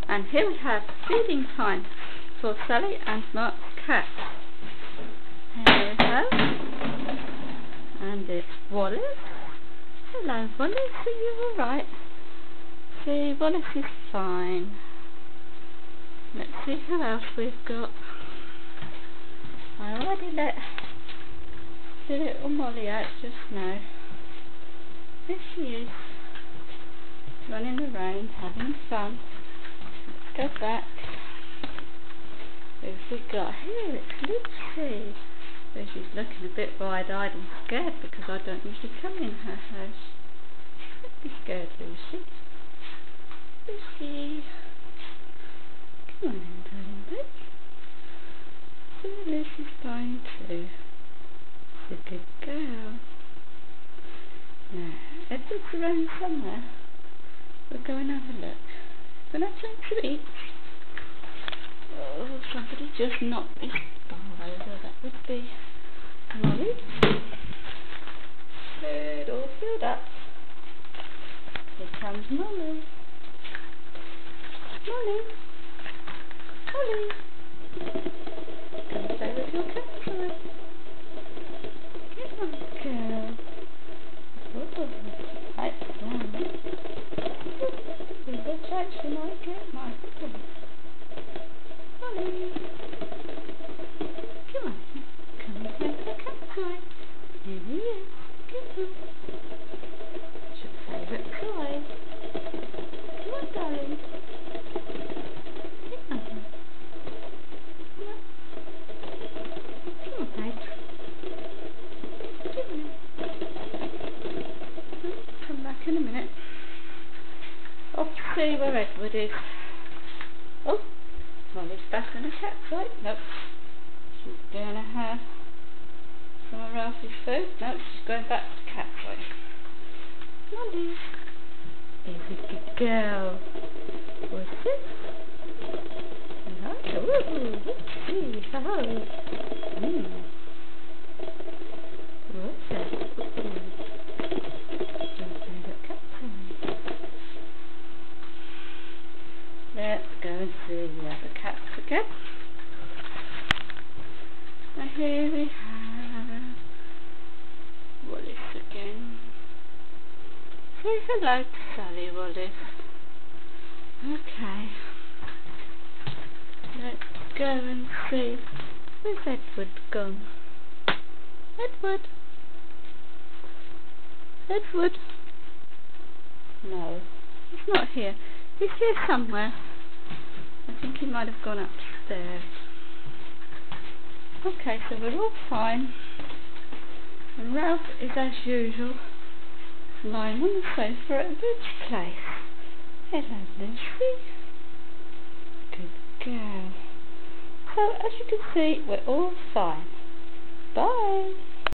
And here we have feeding time for Sally and Mark's cat. Here we have. And it's Wallace. Hello Wallace, are you alright? See, Wallace is fine. Let's see who else we've got. I already let the little Molly out just now. Here she is, running around, having fun. Let's go back. Who've we got here? It's Lucy. So she's looking a bit wide-eyed and scared because I don't usually come in her house. Don't be scared, Lucy. Lucy. Come on in, darling bit. So Lucy's fine too. She's a good girl. Now, Edward's around somewhere. We'll go and have a look. Can I have something to eat? Oh, somebody just knocked this bowl over. That would be Molly. Food all filled up. Here comes Molly. Molly. Molly. Come play with your cat toy. Come on, girl. Oh, right down. There's a chance you might get my foot. Molly. Come on. Come and play with the cat toy. Here he is. Come on. It's your favourite toy. Come on, darling. Come on. Come on. Come on, babe. Come on. Come back in a minute. Off to see where Edward is. Oh, Molly's back on the cat toy. Nope. She's going to have some of Ralphie's food. Nope, she's going back to the cat toy. Molly is a good girl. What's this? Ooh, let's see. Hello. What's that? Let's go and see the other cats again. And here we have Wallace again. Say hello to Sally, Wallace. Okay. Let's go and see. Where's Edward gone? Edward? Edward? No, he's not here. He's here somewhere. I think he might have gone upstairs. Okay, so we're all fine. And Ralph is, as usual, lying on the sofa at Edward's place. Hello, Lucy. Good girl. So, as you can see, we're all fine. Bye.